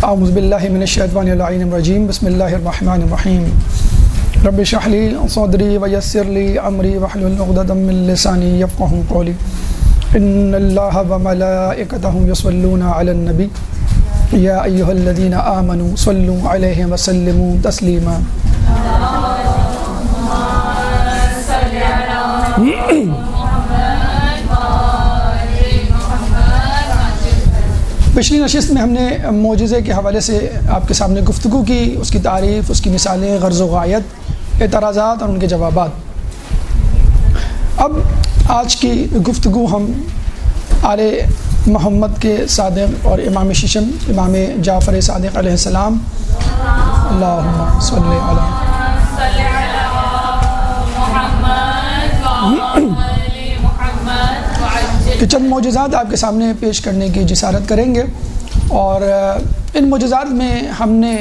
اعوذ باللہ من الشیطان اللعین الرجیم بسم اللہ الرحمن الرحیم رب اشرح لی صدری ویسر لی امری واحلل عقدۃ من لسانی یفقہوا قولی ان اللہ وملائکتہ یصلون علی النبی یا ایہا الذین آمنوا صلوا علیہ وسلموا تسلیما۔ پچھلی نشست میں ہم نے معجزے کے حوالے سے آپ کے سامنے گفتگو کی، اس کی تعریف، اس کی مثالیں، غرض و غایت، اعتراضات اور ان کے جوابات۔ اب آج کی گفتگو ہم آل محمد کے صادق اور امام ششم امام جعفر صادق علیہ السلام اللہم صلی علی کہ چند معجزات آپ کے سامنے پیش کرنے کی جسارت کریں گے، اور ان معجزات میں ہم نے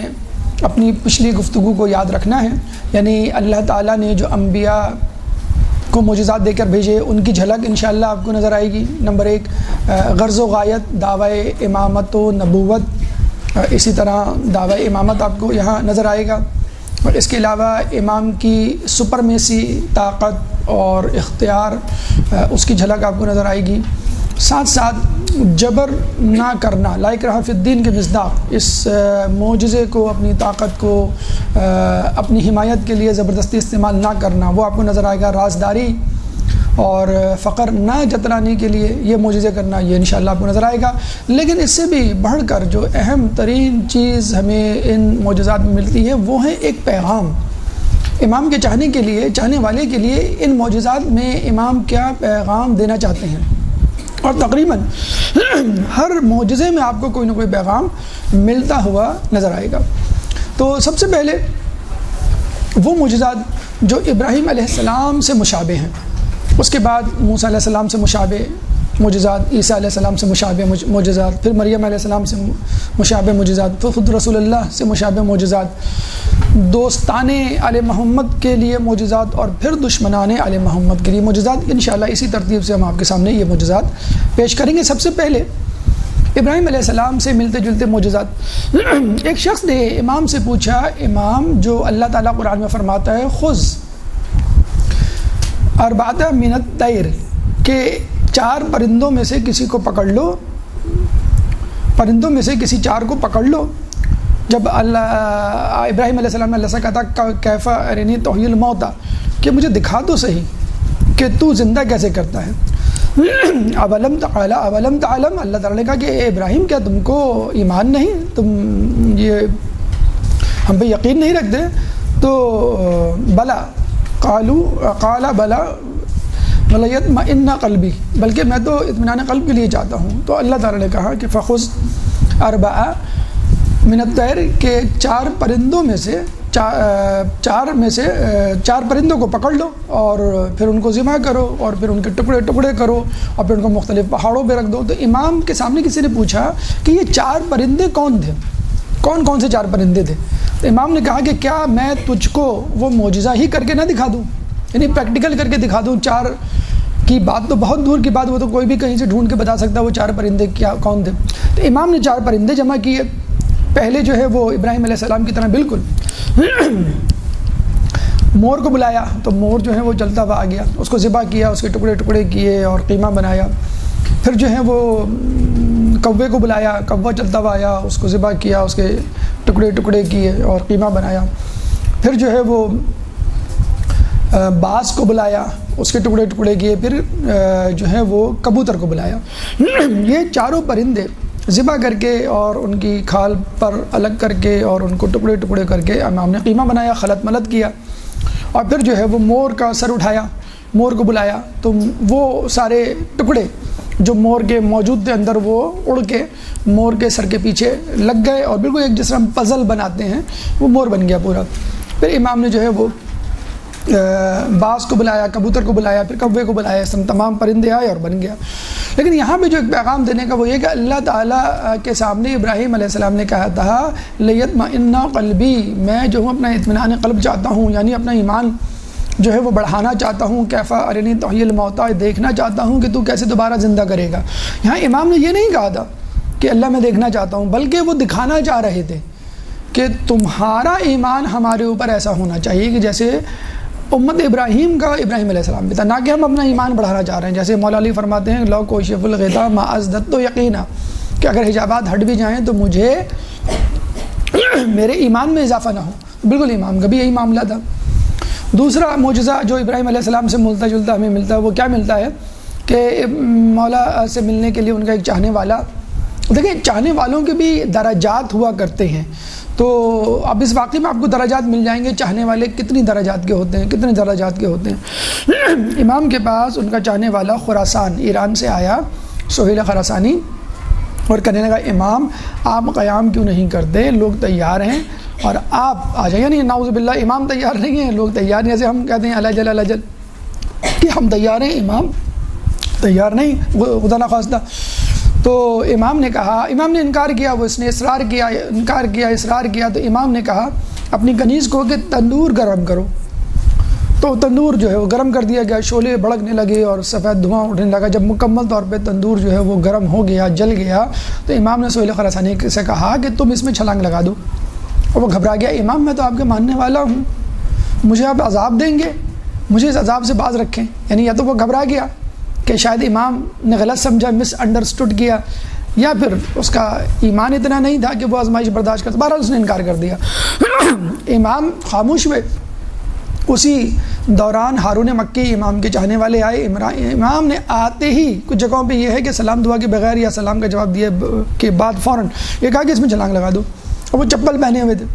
اپنی پچھلی گفتگو کو یاد رکھنا ہے، یعنی اللہ تعالیٰ نے جو انبیاء کو معجزات دے کر بھیجے ان کی جھلک انشاءاللہ آپ کو نظر آئے گی۔ نمبر ایک، غرض و غایت، دعوی امامت و نبوت، اسی طرح دعوی امامت آپ کو یہاں نظر آئے گا، اور اس کے علاوہ امام کی سپرمیسی، طاقت اور اختیار، اس کی جھلک آپ کو نظر آئے گی۔ ساتھ ساتھ جبر نہ کرنا، لا اکراہ فی الدین کے مصداق، اس معجزے کو، اپنی طاقت کو اپنی حمایت کے لیے زبردستی استعمال نہ کرنا، وہ آپ کو نظر آئے گا۔ رازداری اور فقر نہ جتلانے کے لیے یہ معجزے کرنا، یہ انشاءاللہ آپ کو نظر آئے گا۔ لیکن اس سے بھی بڑھ کر جو اہم ترین چیز ہمیں ان معجزات میں ملتی ہے وہ ہے ایک پیغام۔ امام کے چاہنے کے لیے، چاہنے والے کے لیے ان معجزات میں امام کیا پیغام دینا چاہتے ہیں، اور تقریباً ہر معجزے میں آپ کو کوئی نہ کوئی پیغام ملتا ہوا نظر آئے گا۔ تو سب سے پہلے وہ معجزات جو ابراہیم علیہ السلام سے مشابہ ہیں، اس کے بعد موسیٰ علیہ السلام سے مشابہ معجزات، عیسیٰ علیہ السلام سے مشابہ معجزات، پھر مریم علیہ السلام سے مشابہ معجزات، پھر خود رسول اللہ سے مشابہ معجزات، دوستان آل محمد کے لیے معجزات، اور پھر دشمنان آل محمد کے لیے معجزات۔ انشاءاللہ اسی ترتیب سے ہم آپ کے سامنے یہ معجزات پیش کریں گے۔ سب سے پہلے ابراہیم علیہ السلام سے ملتے جلتے معجزات۔ ایک شخص نے امام سے پوچھا، امام جو اللہ تعالیٰ قرآن میں فرماتا ہے خذ اربعۃ من الطیر، کہ 4 پرندوں میں سے کسی کو پکڑ لو، پرندوں میں سے کسی 4 کو پکڑ لو۔ جب ابراہیم علیہ السلام نے اللہ سے کہا تھا کیف ارنی تحیی الموتیٰ، کہ مجھے دکھا تو صحیح کہ تو زندہ کیسے کرتا ہے۔ اولم تعلم، اللہ تعالیٰ نے کہا کہ اے ابراہیم کیا تم کو ایمان نہیں، تم یہ ہم پہ یقین نہیں رکھتے؟ تو بلا قال بلا ولیطمئن قلبی، بلکہ میں تو اطمینان قلب کے لیے چاہتا ہوں۔ تو اللہ تعالیٰ نے کہا کہ فخذ اربعۃ من الطیر، کہ 4 پرندوں میں سے 4 پرندوں کو پکڑ لو، اور پھر ان کو ذبح کرو، اور پھر ان کے ٹکڑے ٹکڑے کرو، اور پھر ان کو مختلف پہاڑوں پہ رکھ دو۔ تو امام کے سامنے کسی نے پوچھا کہ یہ 4 پرندے کون تھے، کون کون سے 4 پرندے تھے؟ تو امام نے کہا کہ کیا میں تجھ کو وہ معجزہ ہی کر کے نہ دکھا دوں، یعنی پریکٹیکل کر کے دکھا دوں؟ 4 کی بات تو بہت دور کی بات، وہ تو کوئی بھی کہیں سے ڈھونڈ کے بتا سکتا ہے وہ 4 پرندے کیا کون تھے۔ تو امام نے 4 پرندے جمع کیے۔ پہلے جو ہے وہ ابراہیم علیہ السلام کی طرح بالکل مور کو بلایا، تو مور جو ہے وہ چلتا ہوا آ گیا، اس کو ذبح کیا، اس کے ٹکڑے ٹکڑے کیے اور قیمہ بنایا۔ پھر جو ہے وہ کوے کو بلایا، کوہ چلتا ہوا آیا، اس کو ذبح کیا، اس کے ٹکڑے ٹکڑے کیے اور قیمہ بنایا۔ پھر جو ہے وہ باز کو بلایا، اس کے ٹکڑے ٹکڑے کیے۔ پھر جو ہے وہ کبوتر کو بلایا۔ یہ 4 پرندے ذبح کر کے اور ان کی کھال پر الگ کر کے اور ان کو ٹکڑے ٹکڑے کر کے امام نے قیمہ بنایا، خلط ملط کیا، اور پھر جو ہے وہ مور کا سر اٹھایا، مور کو بلایا، تو وہ سارے ٹکڑے جو مور کے موجود تھے اندر وہ اڑ کے مور کے سر کے پیچھے لگ گئے، اور بالکل ایک جس طرح ہم پزل بناتے ہیں وہ مور بن گیا پورا۔ پھر امام نے جو ہے وہ باز کو بلایا، کبوتر کو بلایا، پھر کوے کو بلایا، اس تمام پرندے آئے اور بن گیا۔ لیکن یہاں پہ جو ایک پیغام دینے کا وہ یہ کہ اللہ تعالیٰ کے سامنے ابراہیم علیہ السلام نے کہا تھا لیطمئن قلبی، میں جو ہوں اپنا اطمینان قلب چاہتا ہوں، یعنی اپنا ایمان جو ہے وہ بڑھانا چاہتا ہوں، کیف ارنی تحیی الموتیٰ، دیکھنا چاہتا ہوں کہ تو کیسے دوبارہ زندہ کرے گا۔ یہاں امام نے یہ نہیں کہا تھا کہ اللہ میں دیکھنا چاہتا ہوں، بلکہ وہ دکھانا چاہ رہے تھے کہ تمہارا ایمان ہمارے اوپر ایسا ہونا چاہیے کہ جیسے امت ابراہیم کا ابراہیم علیہ السلام بھی تھا، نہ کہ ہم اپنا ایمان بڑھانا چاہ رہے ہیں. جیسے مولا علی فرماتے ہیں لو کوشف الغطا ما ازددت یقینا، کہ اگر حجابات ہٹ بھی جائیں تو مجھے میرے ایمان میں اضافہ نہ ہو. بالکل امام کا بھی یہی معاملہ تھا. دوسرا معجزہ جو ابراہیم علیہ السلام سے ملتا جلتا ہمیں ملتا ہے وہ کیا ملتا ہے کہ مولا سے ملنے کے لیے ان کا ایک چاہنے والا، دیکھیں چاہنے والوں کے بھی درجات ہوا کرتے ہیں. تو اب اس واقعے میں آپ کو درجات مل جائیں گے، چاہنے والے کتنی درجات کے ہوتے ہیں، کتنے درجات کے ہوتے ہیں. امام کے پاس ان کا چاہنے والا خراسان ایران سے آیا، سہیل خراسانی، اور کہنے لگا امام آپ قیام کیوں نہیں کرتے، لوگ تیار ہیں اور آپ آ جائیں. یعنی نعوذ باللہ امام تیار نہیں ہیں، لوگ تیار نہیں. جیسے ہم کہتے ہیں اللہ جل کہ ہم تیار ہیں، امام تیار نہیں، خدا نخواستہ. تو امام نے کہا، امام نے انکار کیا، وہ اس نے اصرار کیا، اصرار کیا. تو امام نے کہا اپنی کنیز کو کہ تندور گرم کرو. تو تندور جو ہے وہ گرم کر دیا گیا، شعلے بھڑکنے لگے اور سفید دھواں اٹھنے لگا. جب مکمل طور پہ تندور جو ہے وہ گرم ہو گیا، جل گیا، تو امام نے سہیل خراسانی سے کہا کہ تم اس میں چھلانگ لگا دو. اور وہ گھبرا گیا، امام میں تو آپ کے ماننے والا ہوں، مجھے آپ عذاب دیں گے، مجھے اس عذاب سے باز رکھیں. یعنی یا تو وہ گھبرا گیا کہ شاید امام نے غلط سمجھا، مس انڈرسٹوڈ کیا، یا پھر اس کا ایمان اتنا نہیں تھا کہ وہ آزمائش برداشت کرتا. بہرحال اس نے انکار کر دیا. امام خاموش ہوئے. اسی دوران ہارون مکی امام کے چاہنے والے آئے. امام نے آتے ہی کچھ جگہوں پہ یہ ہے کہ سلام دعا کے بغیر یا سلام کا جواب دیے کے بعد فوراً یہ کہا کہ اس میں چھلانگ لگا دو. اور وہ چپل پہنے ہوئے تھے،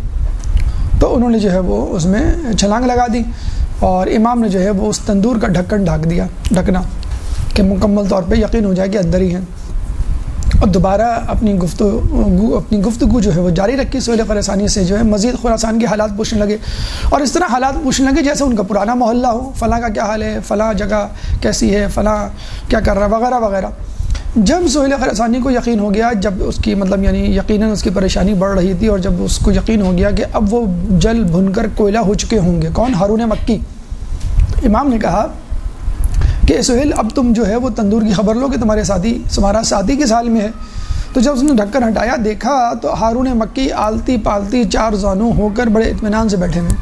تو انہوں نے جو ہے وہ اس میں چھلانگ لگا دی. اور امام نے جو ہے وہ اس تندور کا ڈھکن ڈھک دیا، ڈھکنا، کہ مکمل طور پہ یقین ہو جائے کہ اندر ہی ہیں. اور دوبارہ اپنی گفتگو جو ہے وہ جاری رکھی. سہیل خراسانی سے جو ہے مزید خراسان کے حالات پوچھنے لگے، اور اس طرح حالات پوچھنے لگے جیسے ان کا پرانا محلہ ہو، فلاں کا کیا حال ہے، فلاں جگہ کیسی ہے، فلاں کیا کر رہا ہے، وغیرہ وغیرہ. جب سہیل خراسانی کو یقین ہو گیا، جب اس کی یعنی یقیناً اس کی پریشانی بڑھ رہی تھی، اور جب اس کو یقین ہو گیا کہ اب وہ جل بھن کر کوئلہ ہو چکے ہوں گے، کون؟ ہارون مکی. امام نے کہا کہ سہیل اب تم جو ہے وہ تندور کی خبر لو کہ تمہارا ساتھی کس حال میں ہے. تو جب اس نے ڈھکن ہٹایا، دیکھا تو ہارون مکی آلتی پالتی چار زانوں ہو کر بڑے اطمینان سے بیٹھے ہوئے.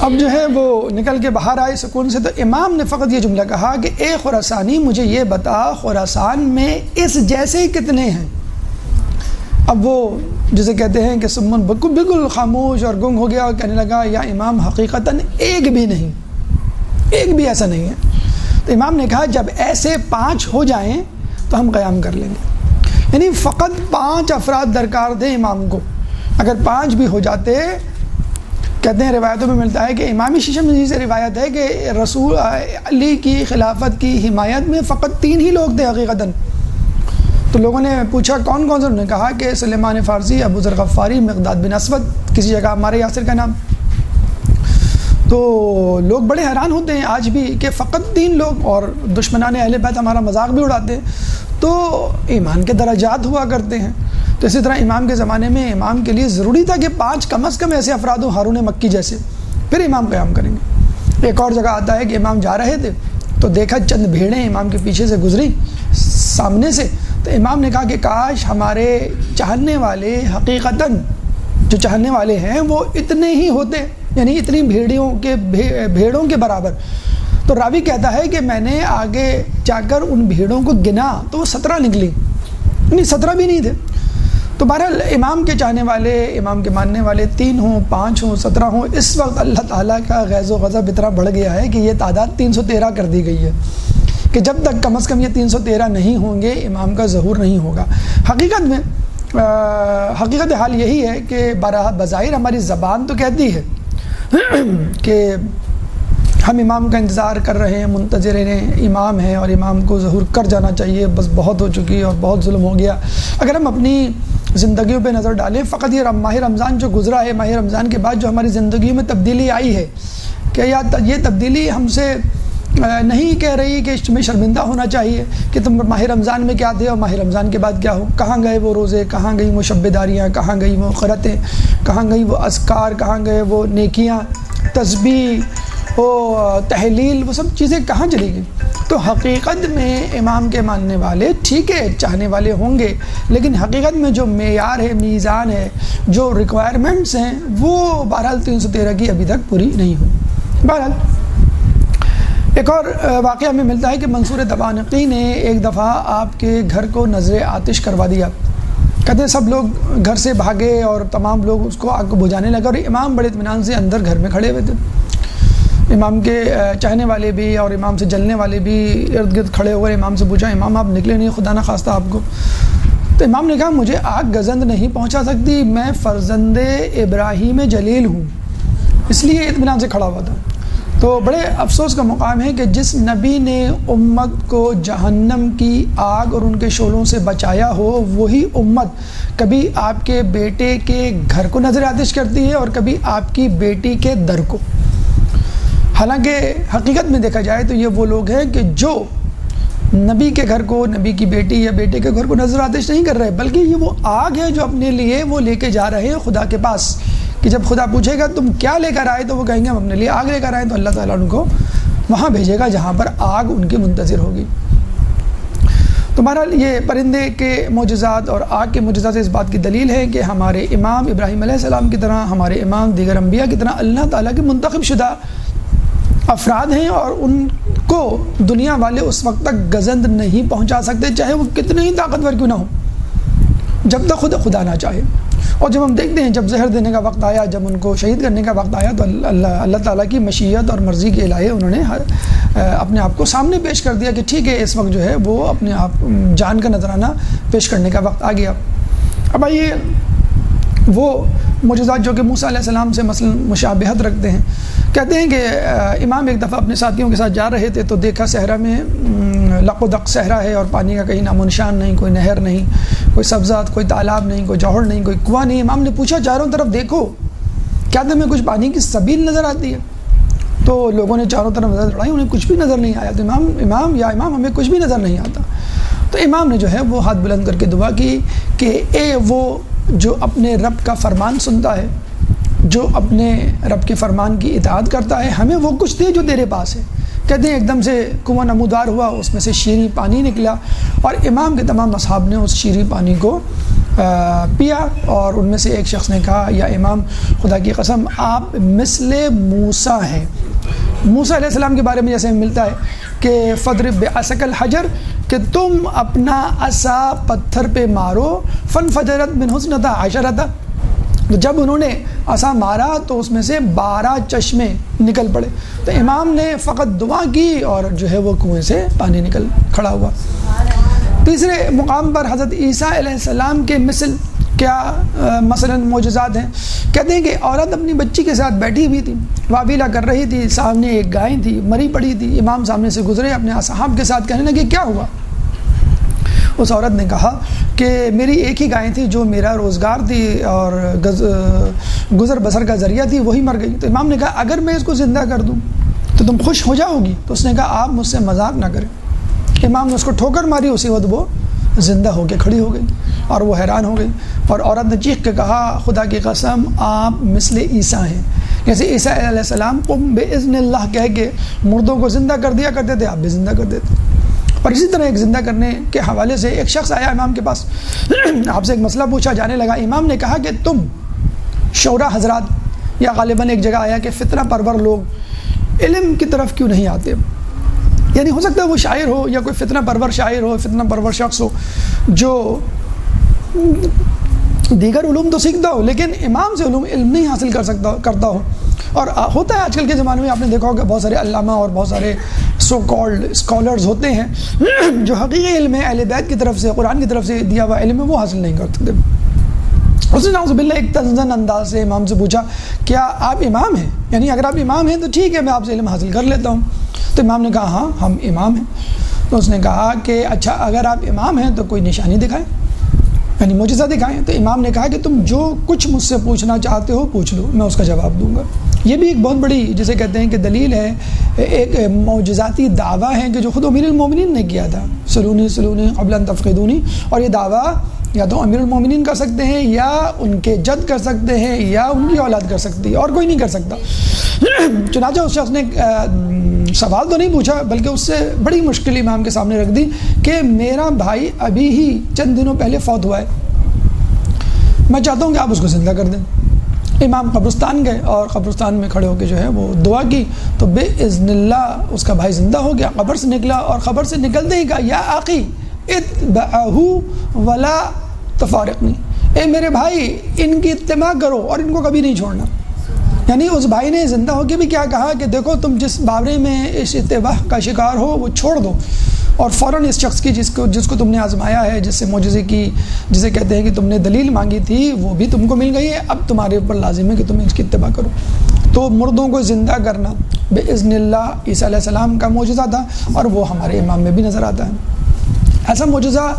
اب جو ہے وہ نکل کے باہر آئے سکون سے. تو امام نے فقط یہ جملہ کہا کہ اے خراسانی مجھے یہ بتا خراسان میں اس جیسے کتنے ہیں. اب وہ جسے کہتے ہیں کہ سمن بالکل خاموش اور گنگ ہو گیا، اور کہنے لگا یا امام حقیقتاً ایک بھی نہیں، ایک بھی ایسا نہیں ہے. تو امام نے کہا جب ایسے 5 ہو جائیں تو ہم قیام کر لیں گے. یعنی فقط 5 افراد درکار تھے امام کو. اگر 5 بھی ہو جاتے، کہتے ہیں روایتوں میں ملتا ہے کہ امام شیشمزی سے روایت ہے کہ رسول علی کی خلافت کی حمایت میں فقط 3 ہی لوگ تھے حقیقتاً. تو لوگوں نے پوچھا کون کون سے؟ انہوں نے کہا کہ سلیمان فارسی، ابو ذر غفاری، مقداد بن اسود، کسی جگہ عمار یاسر کا نام. تو لوگ بڑے حیران ہوتے ہیں آج بھی کہ فقط 3 لوگ، اور دشمنان اہل بیت ہمارا مذاق بھی اڑاتے ہیں. تو ایمان کے درجات ہوا کرتے ہیں. تو اسی طرح امام کے زمانے میں امام کے لیے ضروری تھا کہ 5 کم از کم ایسے افراد ہوں ہارون مکی جیسے، پھر امام قیام کریں گے. ایک اور جگہ آتا ہے کہ امام جا رہے تھے تو دیکھا چند بھیڑیں امام کے پیچھے سے گزری سامنے سے. تو امام نے کہا کہ کاش ہمارے چاہنے والے حقیقتاً جو چاہنے والے ہیں وہ اتنے ہی ہوتے، یعنی اتنی بھیڑوں کے برابر. تو راوی کہتا ہے کہ میں نے آگے جا کر ان بھیڑوں کو گنا تو وہ 17 نکلی، یعنی 17 بھی نہیں تھے. تو بہرحال امام کے چاہنے والے، امام کے ماننے والے 3 ہوں، 5 ہوں، 17 ہوں، اس وقت اللہ تعالیٰ کا غیظ و غضب اتنا بڑھ گیا ہے کہ یہ تعداد 313 کر دی گئی ہے کہ جب تک کم از کم یہ 313 نہیں ہوں گے امام کا ظہور نہیں ہوگا. حقیقت میں حقیقت حال یہی ہے کہ بظاہر ہماری زبان تو کہتی ہے کہ ہم امام کا انتظار کر رہے ہیں، منتظر ہیں، امام ہیں اور امام کو ظہور کر جانا چاہیے، بس بہت ہو چکی اور بہت ظلم ہو گیا. اگر ہم اپنی زندگیوں پہ نظر ڈالیں، فقط یہ ماہ رمضان جو گزرا ہے، ماہ رمضان کے بعد جو ہماری زندگیوں میں تبدیلی آئی ہے، کہ یہ تبدیلی ہم سے نہیں کہہ رہی کہ تمہیں شرمندہ ہونا چاہیے کہ تم ماہ رمضان میں کیا تھے اور ماہ رمضان کے بعد کیا ہو. کہاں گئے وہ روزے, کہاں گئی وہ شب داریاں, کہاں گئی وہ قرتیں, کہاں گئی وہ اذکار, کہاں گئے وہ نیکیاں, تسبیح وہ تحلیل, وہ سب چیزیں کہاں چلی گئی. تو حقیقت میں امام کے ماننے والے ٹھیک ہے چاہنے والے ہوں گے, لیکن حقیقت میں جو معیار ہے, میزان ہے, جو ریکوائرمنٹس ہیں, وہ بہرحال 313 کی ابھی تک پوری نہیں ہوئی. بہرحال ایک اور واقعہ میں ملتا ہے کہ منصور دبانقی نے ایک دفعہ آپ کے گھر کو نظر آتش کروا دیا. کہتے ہیں سب لوگ گھر سے بھاگے اور تمام لوگ اس کو آگ کو بجھانے لگے, اور امام بڑے اطمینان سے اندر گھر میں کھڑے ہوئے تھے. امام کے چاہنے والے بھی اور امام سے جلنے والے بھی ارد گرد کھڑے ہوئے. امام سے پوچھا, امام آپ نکلے نہیں, خدا نہ خواستہ آپ کو. تو امام نے کہا مجھے آگ گزند نہیں پہنچا سکتی, میں فرزند ابراہیم جلیل ہوں, اس لیے اطمینان سے کھڑا ہوا تھا. تو بڑے افسوس کا مقام ہے کہ جس نبی نے امت کو جہنم کی آگ اور ان کے شعلوں سے بچایا ہو, وہی امت کبھی آپ کے بیٹے کے گھر کو نظر آتش کرتی ہے اور کبھی آپ کی بیٹی کے در کو. حالانکہ حقیقت میں دیکھا جائے تو یہ وہ لوگ ہیں کہ جو نبی کے گھر کو, نبی کی بیٹی یا بیٹے کے گھر کو نظر آتش نہیں کر رہے, بلکہ یہ وہ آگ ہے جو اپنے لیے وہ لے کے جا رہے ہیں خدا کے پاس, کہ جب خدا پوچھے گا تم کیا لے کر آئے, تو وہ کہیں گے ہم اپنے لیے آگ لے کر آئے, تو اللہ تعالیٰ ان کو وہاں بھیجے گا جہاں پر آگ ان کی منتظر ہوگی. تو بہرحال یہ پرندے کے معجزات اور آگ کے معجزات اس بات کی دلیل ہے کہ ہمارے امام ابراہیم علیہ السلام کی طرح, ہمارے امام دیگر انبیاء کی طرح اللہ تعالیٰ کے منتخب شدہ افراد ہیں, اور ان کو دنیا والے اس وقت تک گزند نہیں پہنچا سکتے, چاہے وہ کتنے ہی طاقتور کیوں نہ ہو, جب تک خدا نہ چاہے. اور جب ہم دیکھتے ہیں جب زہر دینے کا وقت آیا, جب ان کو شہید کرنے کا وقت آیا, تو اللہ تعالیٰ کی مشیت اور مرضی کے الہے انہوں نے اپنے آپ کو سامنے پیش کر دیا کہ ٹھیک ہے اس وقت جو ہے وہ اپنے آپ جان کا نذرانہ پیش کرنے کا وقت آ گیا. اب آئیے وہ معجزات جو کہ موسیٰ علیہ السلام سے مثلا مشابہت رکھتے ہیں. کہتے ہیں کہ امام ایک دفعہ اپنے ساتھیوں کے ساتھ جا رہے تھے, تو دیکھا صحرا میں لق و دق صحرا ہے اور پانی کا کہیں نام و نشان نہیں, کوئی نہر نہیں, کوئی سبزات, کوئی تالاب نہیں, کوئی جوہر نہیں, کوئی کنواں نہیں. امام نے پوچھا چاروں طرف دیکھو, کیا تمہیں کچھ پانی کی سبیل نظر آتی ہے؟ تو لوگوں نے چاروں طرف نظر دوڑائی, انہیں کچھ بھی نظر نہیں آیا. تو امام ہمیں کچھ بھی نظر نہیں آتا. تو امام نے جو ہے وہ ہاتھ بلند کر کے دعا کی کہ اے وہ جو اپنے رب کا فرمان سنتا ہے, جو اپنے رب کے فرمان کی اطاعت کرتا ہے, ہمیں وہ کچھ دے جو تیرے پاس ہے. کہتے ہیں ایک دم سے کنواں نمودار ہوا, اس میں سے شیریں پانی نکلا, اور امام کے تمام اصحاب نے اس شیریں پانی کو پیا. اور ان میں سے ایک شخص نے کہا یا امام خدا کی قسم آپ مثل موسیٰ ہیں. موسیٰ علیہ السلام کے بارے میں جیسے ملتا ہے کہ فضرب بعصاک الحجر, کہ تم اپنا عصا پتھر پہ مارو, فانفجرت منہ اثنتا عشرۃ, تو جب انہوں نے عصا مارا تو اس میں سے 12 چشمے نکل پڑے. تو امام نے فقط دعا کی اور جو ہے وہ کنویں سے پانی نکل کھڑا ہوا. تیسرے مقام پر حضرت عیسیٰ علیہ السلام کے مثل کیا مثلا معجزات ہیں. کہتے ہیں کہ عورت اپنی بچی کے ساتھ بیٹھی ہوئی تھی, واویلا کر رہی تھی, سامنے ایک گائے تھی مری پڑی تھی. امام سامنے سے گزرے, اپنے اصحاب کے ساتھ کہنے لگے کیا ہوا؟ اس عورت نے کہا کہ میری ایک ہی گائے تھی جو میرا روزگار تھی اور گزر بسر کا ذریعہ تھی, وہی مر گئی. تو امام نے کہا اگر میں اس کو زندہ کر دوں تو تم خوش ہو جاؤ گی؟ تو اس نے کہا آپ مجھ سے مذاق نہ کریں. امام نے اس کو ٹھوکر ماری, اسی وقت وہ زندہ ہو کے کھڑی ہو گئی اور وہ حیران ہو گئی. اور عورت نے چیخ کے کہا خدا کی قسم آپ مثل عیسیٰ ہیں. جیسے عیسیٰ علیہ السلام قم باذن اللہ کہہ کے مردوں کو زندہ کر دیا کرتے تھے, آپ بھی زندہ کر دیتے. اور اسی طرح ایک زندہ کرنے کے حوالے سے ایک شخص آیا امام کے پاس, آپ سے ایک مسئلہ پوچھا جانے لگا. امام نے کہا کہ تم شعراء حضرات, یا غالباً ایک جگہ آیا کہ فتنہ پرور لوگ علم کی طرف کیوں نہیں آتے؟ یعنی ہو سکتا ہے وہ شاعر ہو یا کوئی فتنہ پرور شاعر ہو, فتنہ پرور شخص ہو جو دیگر علوم تو سیکھتا ہو لیکن امام سے علم نہیں حاصل کرتا ہو. اور ہوتا ہے آج کل کے زمانے میں, آپ نے دیکھا ہوگا بہت سارے علامہ اور بہت سارے سو کالڈ اسکالرز ہوتے ہیں جو حقیقی علم ہے, اہل بیت کی طرف سے, قرآن کی طرف سے دیا ہوا علم ہے, وہ حاصل نہیں کر سکتے. اس نے نعوذ باللہ ایک تنزن انداز سے امام سے پوچھا کیا آپ امام ہیں؟ یعنی اگر آپ امام ہیں تو ٹھیک ہے میں آپ سے علم حاصل کر لیتا ہوں. تو امام نے کہا ہاں ہم امام ہیں. تو اس نے کہا کہ اچھا اگر آپ امام ہیں تو کوئی نشانی دکھائیں, یعنی معجزہ دکھائیں. تو امام نے کہا کہ تم جو کچھ مجھ سے پوچھنا چاہتے ہو پوچھ لو, میں اس کا جواب دوں گا. یہ بھی ایک بہت بڑی جسے کہتے ہیں کہ دلیل ہے، ایک معجزاتی دعویٰ ہے کہ جو خود امیر المومنین نے کیا تھا، سلونی سلونی قبل ان تفقدونی، اور یہ دعویٰ یا تو امیر المومنین کر سکتے ہیں، یا ان کے جد کر سکتے ہیں، یا ان کی اولاد کر سکتی ہے، اور کوئی نہیں کر سکتا۔ چنانچہ اس شخص نے سوال تو نہیں پوچھا، بلکہ اس سے بڑی مشکل امام کے سامنے رکھ دی کہ میرا بھائی ابھی ہی چند دنوں پہلے فوت ہوا ہے، میں چاہتا ہوں کہ آپ اس کو زندہ کر دیں۔ امام قبرستان گئے اور قبرستان میں کھڑے ہو کے جو ہے وہ دعا کی، تو باذن اللہ اس کا بھائی زندہ ہو گیا، قبر سے نکلا، اور قبر سے نکلتے ہی کہا یا اخی اتبعہ ولا تفارقنی، اے میرے بھائی ان کی اتباع کرو اور ان کو کبھی نہیں چھوڑنا۔ یعنی اس بھائی نے زندہ ہو کے بھی کیا کہا کہ دیکھو تم جس بارے میں اس اتباع کا شکار ہو وہ چھوڑ دو، اور فوراً اس شخص کی جس کو تم نے آزمایا ہے، جس سے معجزے کی جسے کہتے ہیں کہ تم نے دلیل مانگی تھی، وہ بھی تم کو مل گئی ہے، اب تمہارے اوپر لازم ہے کہ تم اس کی اتباع کرو۔ تو مردوں کو زندہ کرنا باذن اللہ عیسیٰ علیہ السلام کا معجزہ تھا، اور وہ ہمارے امام میں بھی نظر آتا ہے۔ ایسا معجزہ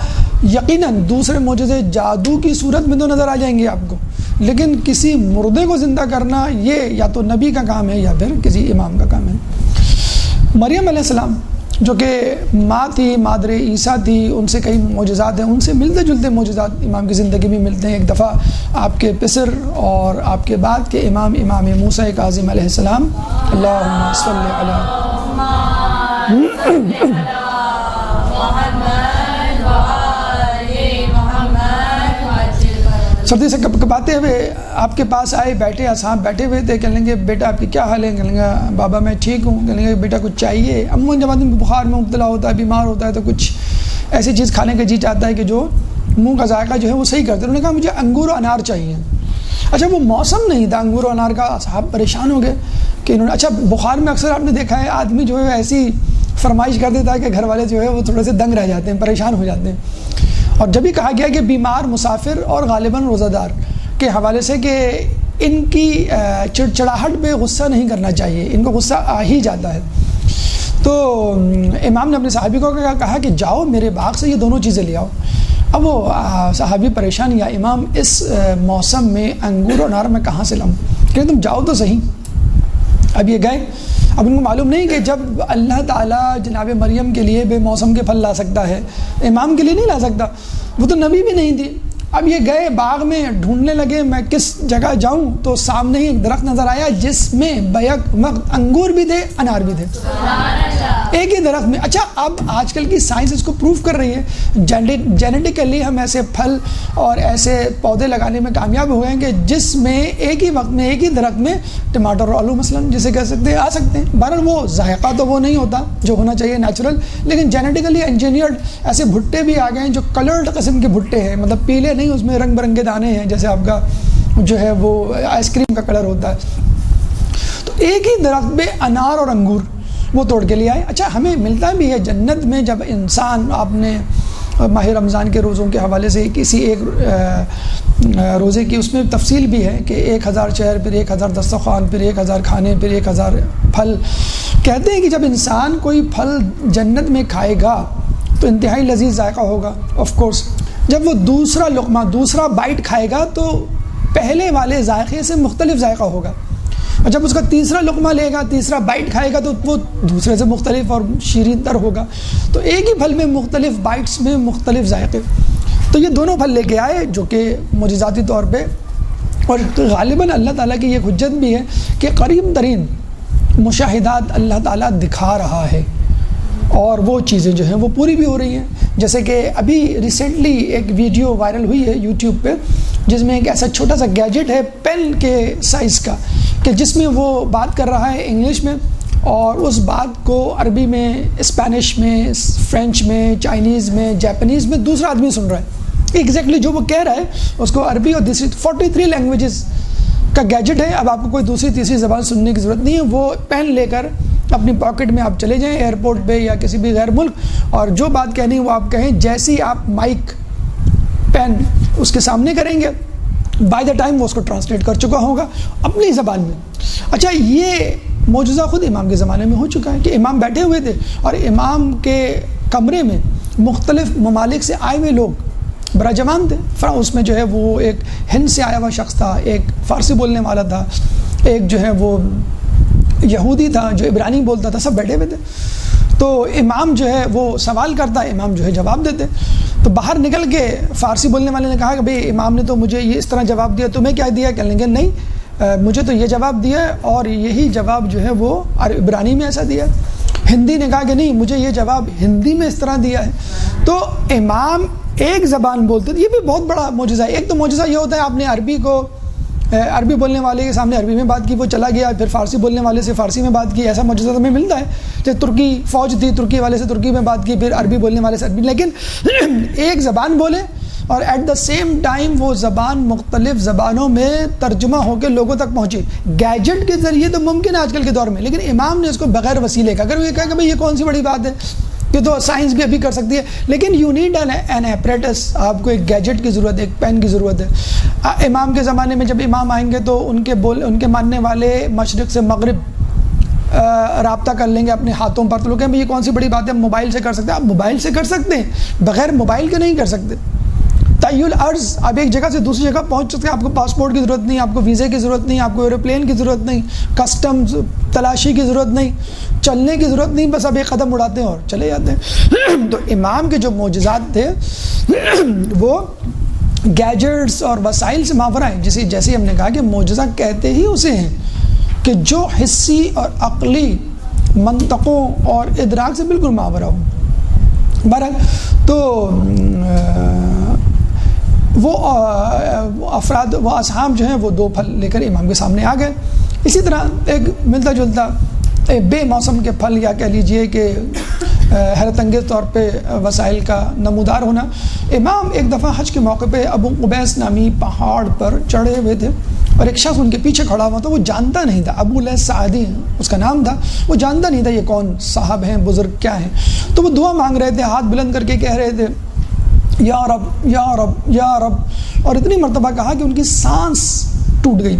یقیناً دوسرے معجزے جادو کی صورت میں تو نظر آ جائیں گے آپ کو، لیکن کسی مردے کو زندہ کرنا یہ یا تو نبی کا کام ہے یا پھر کسی امام کا کام ہے۔ مریم علیہ السلام جو کہ ماں تھی، مادر عیسیٰ تھی، ان سے کئی معجزات ہیں، ان سے ملتے جلتے معجزات امام کی زندگی میں ملتے ہیں۔ ایک دفعہ آپ کے پسر اور آپ کے بعد کے امام موسیٰ کاظم علیہ السلام، اللہم صلی علی سردی سے کپاتے ہوئے آپ کے پاس آئے، بیٹھے، اصحاب بیٹھے ہوئے تھے، کہنے لگے بیٹا آپ کی کیا حال ہے؟ کہنے لگا بابا میں ٹھیک ہوں۔ کہنے لگے بیٹا کچھ چاہیے؟ عموماً جب آدمی بخار میں مبتلا ہوتا ہے، بیمار ہوتا ہے، تو کچھ ایسی چیز کھانے کا جی چاہتا ہے کہ جو منہ کا ذائقہ جو ہے وہ صحیح کرتے۔ انہوں نے کہا مجھے انگور و انار چاہیے۔ اچھا وہ موسم نہیں تھا انگور و انار کا، اصحاب پریشان ہو گئے کہ انہوں نے، اچھا بخار میں اکثر آپ نے دیکھا ہے آدمی جو ہے ایسی فرمائش کر دیتا ہے کہ گھر والے جو ہے وہ تھوڑے سے دنگ رہ جاتے ہیں، پریشان ہو جاتے ہیں۔ اور جب بھی کہا گیا کہ بیمار، مسافر اور غالباً روزہ دار کے حوالے سے کہ ان کی چڑچڑاہٹ پہ غصہ نہیں کرنا چاہیے، ان کو غصہ آ ہی جاتا ہے، تو امام نے اپنے صحابی کو کہا کہ جاؤ میرے باغ سے یہ دونوں چیزیں لے آؤ۔ اب وہ صحابی پریشان، یا امام اس موسم میں انگور اور انار میں کہاں سے لاؤں؟ کہ تم جاؤ تو صحیح۔ اب یہ گئے، اب ان کو معلوم نہیں کہ جب اللہ تعالیٰ جناب مریم کے لیے بے موسم کے پھل لا سکتا ہے، امام کے لیے نہیں لا سکتا، وہ تو نبی بھی نہیں تھی۔ اب یہ گئے باغ میں، ڈھونڈنے لگے میں کس جگہ جاؤں، تو سامنے ہی ایک درخت نظر آیا جس میں بیک وقت انگور بھی تھے، انار بھی تھے، ایک ہی درخت میں۔ اچھا اب آج کل کی سائنس اس کو پروف کر رہی ہے، جینیٹیکلی ہم ایسے پھل اور ایسے پودے لگانے میں کامیاب ہوئے ہیں کہ جس میں ایک ہی وقت میں ایک ہی درخت میں ٹماٹر اور آلو مثلاً جسے کہہ سکتے ہیں آ سکتے ہیں۔ بہرحال وہ ذائقہ تو وہ نہیں ہوتا جو ہونا چاہیے نیچرل، لیکن جینیٹیکلی انجینئرڈ ایسے بھٹے بھی آ گئے ہیں جو کلرڈ قسم کے بھٹے ہیں، مطلب پیلے نہیں، اس میں رنگ برنگے دانے ہیں، جیسے آپ کا جو ہے وہ آئس کریم کا کلر ہوتا ہے۔ تو ایک ہی درخت پہ انار اور انگور وہ توڑ کے لے آئے۔ اچھا ہمیں ملتا بھی ہے جنت میں، جب انسان، آپ نے ماہ رمضان کے روزوں کے حوالے سے کسی ایک روزے کی اس میں تفصیل بھی ہے کہ 1000 شہر، پھر 1000 دسترخوان، پھر 1000 کھانے، پھر 1000 پھل۔ کہتے ہیں کہ جب انسان کوئی پھل جنت میں کھائے گا تو انتہائی لذیذ ذائقہ ہوگا آف کورس۔ جب وہ دوسرا لقمہ، دوسرا بائٹ کھائے گا تو پہلے والے ذائقے سے مختلف ذائقہ ہوگا، اور جب اس کا تیسرا لقمہ لے گا، تیسرا بائٹ کھائے گا تو وہ دوسرے سے مختلف اور شیرین تر ہوگا۔ تو ایک ہی پھل میں مختلف بائٹس میں مختلف ذائقے۔ تو یہ دونوں پھل لے کے آئے جو کہ معجزاتی طور پہ، اور غالباً اللہ تعالیٰ کی یہ حجت بھی ہے کہ قریب ترین مشاہدات اللہ تعالیٰ دکھا رہا ہے، اور وہ چیزیں جو ہیں وہ پوری بھی ہو رہی ہیں۔ جیسے کہ ابھی ریسنٹلی ایک ویڈیو وائرل ہوئی ہے یوٹیوب پہ، جس میں ایک ایسا چھوٹا سا گیجٹ ہے پین کے سائز کا، کہ جس میں وہ بات کر رہا ہے انگلش میں، اور اس بات کو عربی میں، اسپینش میں، فرینچ میں، چائنیز میں، جاپنیز میں دوسرا آدمی سن رہا ہے۔ ایگزیکٹلی جو وہ کہہ رہا ہے اس کو عربی اور دوسری 43 لینگویجز کا گیجٹ ہے۔ اب آپ کو کوئی دوسری تیسری زبان سننے کی ضرورت نہیں ہے، وہ پین لے کر اپنی پاکٹ میں آپ چلے جائیں ایئرپورٹ پہ یا کسی بھی غیر ملک، اور جو بات کہنی ہے وہ آپ کہیں، جیسے ہی آپ مائک پین اس کے سامنے کریں گے، بائی دا ٹائم وہ اس کو ٹرانسلیٹ کر چکا ہوگا اپنی زبان میں۔ اچھا یہ معجزہ خود امام کے زمانے میں ہو چکا ہے کہ امام بیٹھے ہوئے تھے، اور امام کے کمرے میں مختلف ممالک سے آئے ہوئے لوگ براجمان تھے۔ اس میں جو ہے وہ ایک ہند سے آیا ہوا شخص تھا، ایک فارسی بولنے والا تھا، ایک جو ہے وہ یہودی تھا جو عبرانی بولتا تھا، سب بیٹھے ہوئے تھے. تو امام جو ہے وہ سوال کرتا ہے، امام جو ہے جواب دیتے. تو باہر نکل کے فارسی بولنے والے نے کہا کہ بھئی امام نے تو مجھے یہ اس طرح جواب دیا، تمہیں کیا دیا؟ کہنے لگے نہیں مجھے تو یہ جواب دیا ہے اور یہی جواب جو ہے وہ عبرانی میں ایسا دیا. ہندی نے کہا کہ نہیں مجھے یہ جواب ہندی میں اس طرح دیا ہے. تو امام ایک زبان بولتے تھے. یہ بھی بہت بڑا معجزہ ہے. ایک تو معجزہ یہ ہوتا ہے آپ نے عربی بولنے والے کے سامنے عربی میں بات کی، وہ چلا گیا، پھر فارسی بولنے والے سے فارسی میں بات کی. ایسا معجزہ تو ہمیں ملتا ہے کہ ترکی فوج تھی، ترکی والے سے ترکی میں بات کی، پھر عربی بولنے والے سے عربی. لیکن ایک زبان بولے اور ایٹ دا سیم ٹائم وہ زبان مختلف زبانوں میں ترجمہ ہو کے لوگوں تک پہنچی. گیجٹ کے ذریعے تو ممکن ہے آج کل کے دور میں، لیکن امام نے اس کو بغیر وسیلے کا. اگر وہ یہ کہا کہ بھائی یہ کون سی بڑی بات ہے، یہ تو سائنس بھی ابھی کر سکتی ہے، لیکن یو نیڈ این ایپریٹس. آپ کو ایک گیجٹ کی ضرورت ہے، ایک پین کی ضرورت ہے. امام کے زمانے میں جب امام آئیں گے تو ان کے ماننے والے مشرق سے مغرب رابطہ کر لیں گے اپنے ہاتھوں پر. تو لوگ کہیں یہ کون سی بڑی بات ہے، موبائل سے کر سکتے ہیں. آپ موبائل سے کر سکتے ہیں، بغیر موبائل کے نہیں کر سکتے. طی الارض، آپ ایک جگہ سے دوسری جگہ پہنچ سکتے ہیں. آپ کو پاسپورٹ کی ضرورت نہیں، آپ کو ویزے کی ضرورت نہیں، آپ کو ایروپلین کی ضرورت نہیں، کسٹمز تلاشی کی ضرورت نہیں، چلنے کی ضرورت نہیں. بس اب ایک قدم اڑاتے ہیں اور چلے جاتے ہیں. تو امام کے جو معجزات تھے وہ گیجٹس اور وسائل سے ماورا ہیں. جیسے ہم نے کہا کہ معجزہ کہتے ہی اسے ہیں کہ جو حسی اور عقلی منطقوں اور ادراک سے بالکل ماورا ہو. بہرحال تو وہ افراد و اصحاب جو ہیں وہ 2 پھل لے کر امام کے سامنے آ گئے. اسی طرح ایک ملتا جلتا بے موسم کے پھل یا کہہ لیجئے کہ حیرت انگیز طور پہ وسائل کا نمودار ہونا. امام ایک دفعہ حج کے موقع پہ ابو قبیس نامی پہاڑ پر چڑھے ہوئے تھے اور ایک شخص ان کے پیچھے کھڑا ہوا تھا. وہ جانتا نہیں تھا، ابو لیث سعدی اس کا نام تھا. وہ جانتا نہیں تھا یہ کون صاحب ہیں، بزرگ کیا ہیں. تو وہ دعا مانگ رہے تھے، ہاتھ بلند کر کے کہہ رہے تھے یا رب یا رب یا رب، اور اتنی مرتبہ کہا کہ ان کی سانس ٹوٹ گئی.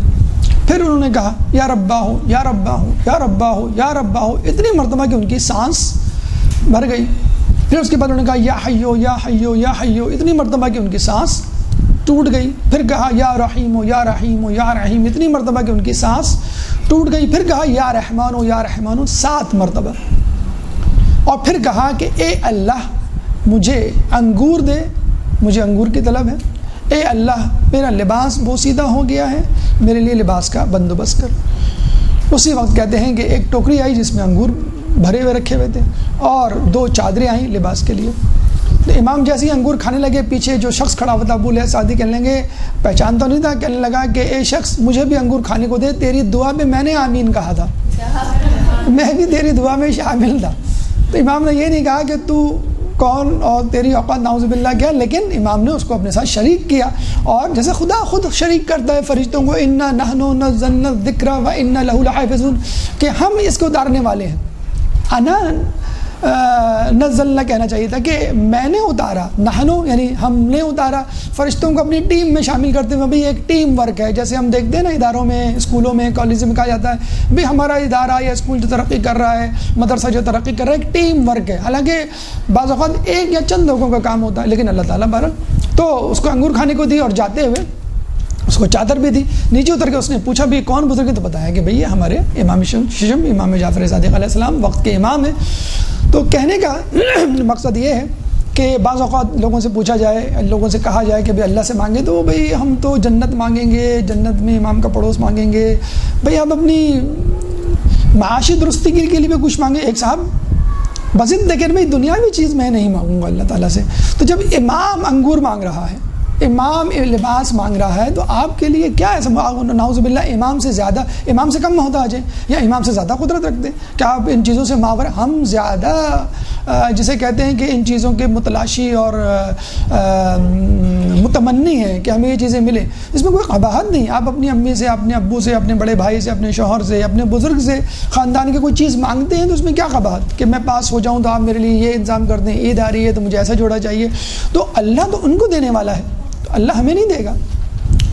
پھر انہوں نے کہا یا ربا ہو یا ربا ہو یا ربا ہو یا ربا ہو، اتنی مرتبہ کہ ان کی سانس بھر گئی. پھر اس کے بعد انہوں نے کہا یا حیو یا حیو یا حیو، اتنی مرتبہ کہ ان کی سانس ٹوٹ گئی. پھر کہا یا رحیم یا رحیم یا رحیم، اتنی مرتبہ کہ ان کی سانس ٹوٹ گئی. پھر کہا یا رحمان یا رحمان 7 مرتبہ. اور پھر کہا کہ اے اللہ مجھے انگور دے، مجھے انگور کی طلب ہے. اے اللہ میرا لباس بوسیدہ ہو گیا ہے، میرے لیے لباس کا بندوبست کر. اسی وقت کہتے ہیں کہ ایک ٹوکری آئی جس میں انگور بھرے ہوئے رکھے ہوئے تھے اور 2 چادریں آئیں لباس کے لیے. تو امام جیسے ہی انگور کھانے لگے، پیچھے جو شخص کھڑا ہوا تھا ابو لیث سعدی کہنے لگے، پہچان تو نہیں تھا، کہنے لگا کہ اے شخص مجھے بھی انگور کھانے کو دے، تیری دعا میں میں نے آمین کہا تھا، میں بھی تیری دعا میں شامل تھا. تو امام نے یہ نہیں کہا کہ تو کون اور تیری اوقات نعوذ باللہ کیا، لیکن امام نے اس کو اپنے ساتھ شریک کیا. اور جیسے خدا خود شریک کرتا ہے فرشتوں کو، انا نحن نزلنا الذکر و انا لہ لحافظون، کہ ہم اس کو اتارنے والے ہیں. انا نزلنا کہنا چاہیے تھا کہ میں نے اتارا، نحنو یعنی ہم نے اتارا. فرشتوں کو اپنی ٹیم میں شامل کرتے ہوئے، بھئی ایک ٹیم ورک ہے. جیسے ہم دیکھتے ہیں نا اداروں میں، اسکولوں میں، کالجوں میں کہا جاتا ہے بھئی ہمارا ادارہ یا اسکول جو ترقی کر رہا ہے، مدرسہ جو ترقی کر رہا ہے، ایک ٹیم ورک ہے. حالانکہ بعض اوقات ایک یا چند لوگوں کا کام ہوتا ہے، لیکن اللہ تعالیٰ بہرحال تو اس کو انگور کھانے کو دی اور جاتے ہوئے اس کو چادر بھی دی. نیچے اتر کے اس نے پوچھا بھی کون بزرگ ہے، تو بتایا کہ بھئی یہ ہمارے امام ششم، امام جعفر صادق علیہ السلام وقت کے امام ہیں. تو کہنے کا مقصد یہ ہے کہ بعض اوقات لوگوں سے پوچھا جائے، لوگوں سے کہا جائے کہ بھئی اللہ سے مانگے، تو بھئی ہم تو جنت مانگیں گے، جنت میں امام کا پڑوس مانگیں گے، بھئی ہم اپنی معاشی درستی کے لیے بھی کچھ مانگیں. ایک صاحب بزد دیکھیں بھئی دنیاوی چیز میں نہیں مانگوں گا اللہ تعالیٰ سے. تو جب امام انگور مانگ رہا ہے، امام لباس مانگ رہا ہے، تو آپ کے لیے کیا ہے؟ نعوذ باللہ امام سے زیادہ، امام سے کم محتاج ہے یا امام سے زیادہ قدرت رکھتے ہیں؟ کیا آپ ان چیزوں سے ماور؟ ہم زیادہ جسے کہتے ہیں کہ ان چیزوں کے متلاشی اور متمنی ہیں کہ ہمیں یہ چیزیں ملیں. اس میں کوئی قباحت نہیں. آپ اپنی امی سے، اپنے ابو سے، اپنے بڑے بھائی سے، اپنے شوہر سے، اپنے بزرگ سے، خاندان کے کوئی چیز مانگتے ہیں تو اس میں کیا قباحت کہ میں پاس ہو جاؤں تو آپ میرے لیے یہ انتظام کر دیں، عید آ رہی ہے تو مجھے ایسا جوڑا چاہیے. تو اللہ تو ان کو دینے والا ہے، تو اللہ ہمیں نہیں دے گا.